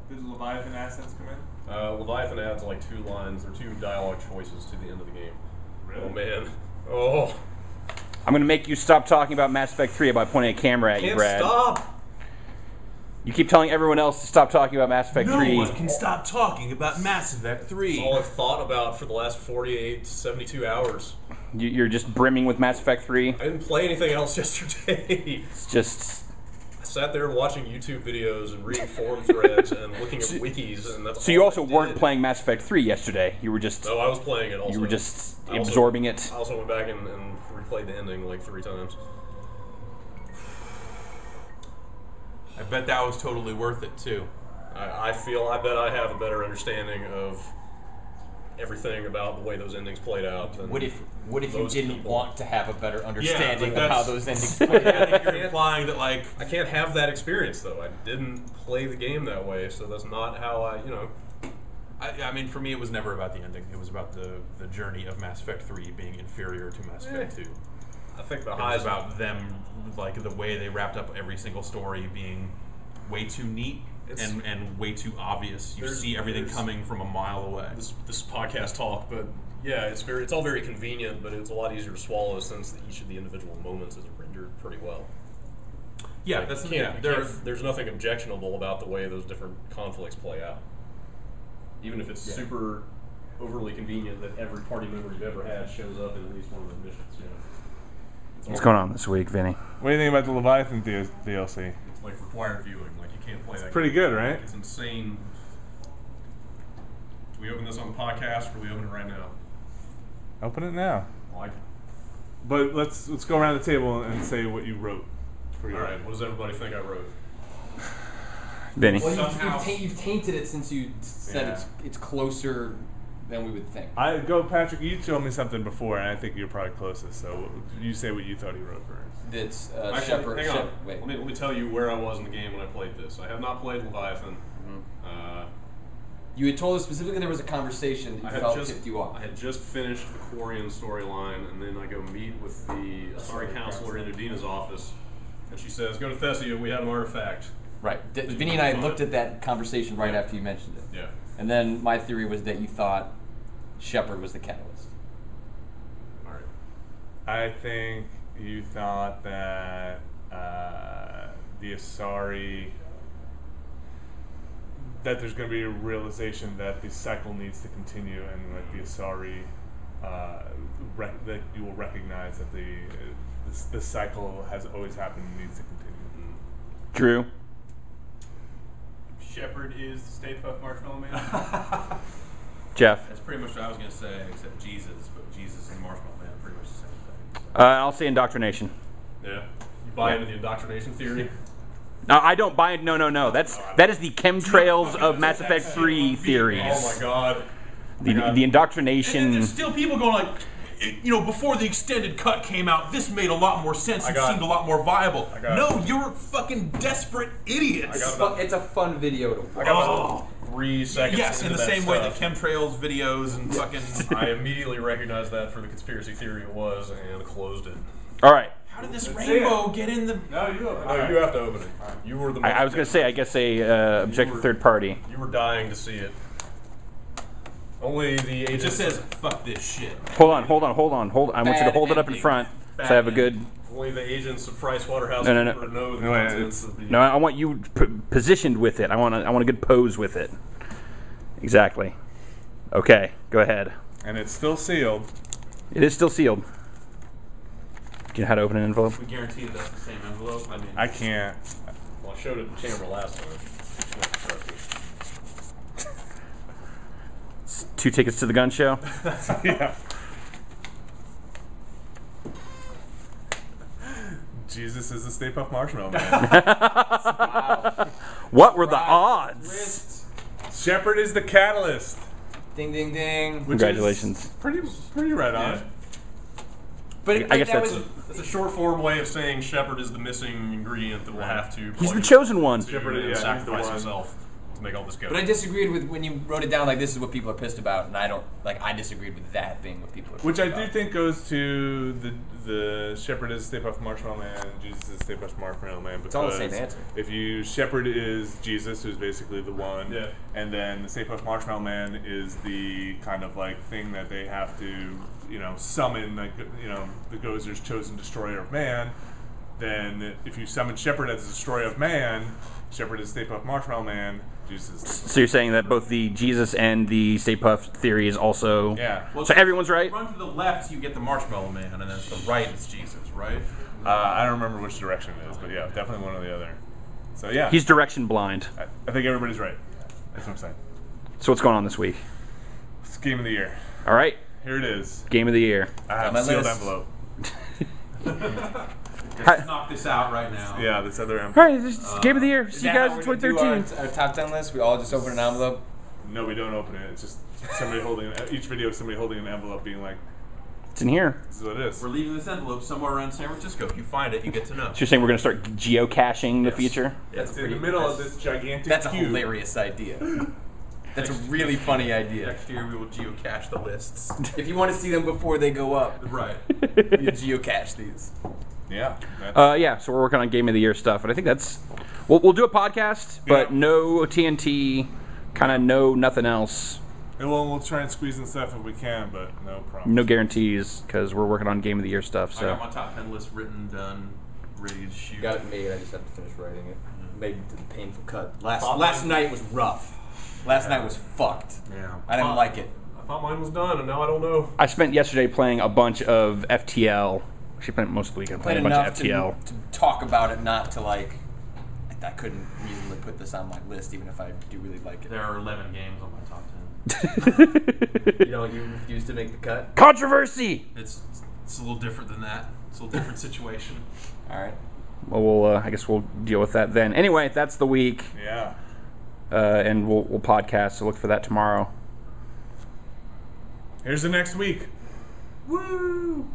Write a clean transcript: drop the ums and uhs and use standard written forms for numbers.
Did the Leviathan assets come in? Leviathan adds like 2 lines or 2 dialogue choices to the end of the game. Really? Oh man. Oh. I'm going to make you stop talking about Mass Effect 3 by pointing a camera at you, Brad. Can't stop. You keep telling everyone else to stop talking about Mass Effect 3. No one can stop talking about Mass Effect 3. It's all I've thought about for the last 48 to 72 hours. You're just brimming with Mass Effect 3. I didn't play anything else yesterday. It's just... I sat there watching YouTube videos and reading forum threads and looking at wikis, and that's So all you also I weren't did. playing Mass Effect 3 yesterday. You were just... No, I was playing it also. You were just I also- absorbing it. I also went back and replayed the ending like 3 times. I bet that was totally worth it too. I bet I have a better understanding of everything about the way those endings played out. Than What if you those didn't people. want to have a better understanding but of how that's- those endings played I out? think you're implying that, like, I can't have that experience though. I didn't play the game that way, so that's not how I mean, for me, it was never about the ending. It was about the journey of Mass Effect 3 being inferior to Mass Effect 2. I think the It highs was about them, like, the way they wrapped up every single story being way too neat and way too obvious. You see everything coming from a mile away. This podcast talk, but yeah, it's all very convenient, but it's a lot easier to swallow since each of the individual moments is rendered pretty well. Yeah, Like, that's you can't- there's nothing objectionable about the way those different conflicts play out. Even if it's super overly convenient that every party member you've ever had shows up in at least one of the missions. What's going on this week, Vinny? What do you think about the Leviathan DLC? It's like required viewing. Like you can't play that. Pretty game. good, right? It's insane. Do we open this on the podcast, or do we open it right now? Open it now. Like, But let's go around the table and say what you wrote. For all your right. What does everybody think I wrote? Vinny. Well, Somehow- you've tainted it since you said it's closer than we would think. Patrick. You told me something before, and I think you're probably closest. So you say what you thought he wrote first. That's Actually, Shepard. hang on. Wait. Let me tell you where I was in the game when I played this. I have not played Leviathan. You had told us specifically there was a conversation that you felt tipped you off. I had just finished the Quarian storyline, and then I go meet with the Asari counselor in Udina's office, and she says, "Go to Thessia. We have an artifact." Right. Vinny and I looked at that conversation right after you mentioned it. Yeah. And then my theory was that you thought Shepard was the catalyst. All right. I think you thought that the Asari, that there's going to be a realization that the cycle needs to continue, and that the Asari, that you will recognize that the cycle has always happened and needs to continue. Drew. Shepard is the Stay Puft Marshmallow Man. Jeff. That's pretty much what I was going to say, except Jesus, but Jesus and Marshmallow Man are pretty much the same thing. I'll say indoctrination. Yeah. You buy into the indoctrination theory? No, I don't buy it. No. That is the chemtrails of Mass Effect 3 theories. Oh my god. The indoctrination. And there's still people going like, before the extended cut came out, this made a lot more sense and seemed a lot more viable. No, you're fucking desperate idiots. It's a fun video to watch. I got 3 seconds. Yes, in into the that same way that stuff. chemtrails videos and fucking... I immediately recognized that for the conspiracy theory it was and closed it. All right. How did this rainbow get in the... No, you open it. No, you have to open it. You were the. I was going to say, I guess a objective third party. You were dying to see it. Only the It agent just says, fuck this shit. Hold on. I want you to hold it up in ending. front so I have a good... Only the agents of Pricewaterhouse No. know the No, wait, contents of the. No, I want you positioned with it. I want a good pose with it. Exactly. Okay, go ahead. And it's still sealed. It is still sealed. Do you know how to open an envelope? We guarantee that that's the same envelope. I mean, I can't. Well, I showed it to camera last time. It's 2 tickets to the gun show. Yeah. Jesus is the Stay Puft Marshmallow Man. What were the odds? Shepard is the catalyst. Ding, ding, ding. Which Congratulations. is pretty right on. Yeah. But I guess that that's... was... That's a short form way of saying Shepard is the missing ingredient that will have to. He's the plug chosen one. into Shepard, and yeah, he's the sacrifice one. himself. to make all this go. But I disagreed with when you wrote it down like this is what people are pissed about, and I disagreed with that being what people are pissed Which I about. do think goes to the shepherd is Stay Puft Marshmallow Man, Jesus is Stay Puft Marshmallow Man. Because all the same answer. if you shepherd is Jesus, who's basically the one, Yeah. and then the Stay Puft Marshmallow Man is the kind of like thing that they have to, summon, like, the Gozer's chosen destroyer of man. Then if you summon shepherd as the destroyer of man, shepherd is Stay Puft Marshmallow Man, Jesus is So you're saying that both the Jesus and the Stay Puft theory is also... yeah. So everyone's right? Run to the left, you get the Marshmallow Man, and then to the right, it's Jesus, right? I don't remember which direction it is, but yeah, definitely one or the other. So yeah, He's direction blind. I think everybody's right. That's what I'm saying. So what's going on this week? It's game of the year. All right, Here it is. game of the year. I have my a sealed list. envelope. Let's knock this out right now. Yeah, this other All envelope. right, this is game of the year. Is See you that guys how in we're gonna do 2013. Our top 10 list. We all just open an envelope. No, we don't open it. It's just somebody holding each video is somebody holding an envelope, being like, It's in here. "This is what it is." We're leaving this envelope somewhere around San Francisco. If you find it, you get to know. So you're saying we're going to start geocaching the future? It's in the middle of this gigantic That's a cube. hilarious idea. That's a really funny idea. Next year, we will geocache the lists. If you want to see them before they go up, Right. you geocache these. Yeah. that's- Yeah, so we're working on game of the year stuff, and I think that's... We'll do a podcast, but Yeah. no TNT, kind of no nothing else. And we'll try and squeeze in stuff if we can, but no problem. No guarantees, because we're working on game of the year stuff, I so... got my top 10 list written, done, ready to shoot. Got it made. I just have to finish writing it. Made it to the painful cut. Last night was rough. Last night was fucked. Yeah. I didn't like it. I thought mine was done, and now I don't know. I spent yesterday playing a bunch of FTL. Actually, spent most of the weekend Played playing a bunch enough of FTL. to talk about it, not to like. I couldn't reasonably put this on my list, even if I do really like it. There are 11 games on my top 10. You refuse to make the cut. Controversy! It's a little different than that. It's a little different situation. All right. Well, I guess we'll deal with that then. Anyway, that's the week, Yeah. and we'll podcast, so look for that tomorrow. Here's the next week. Woo!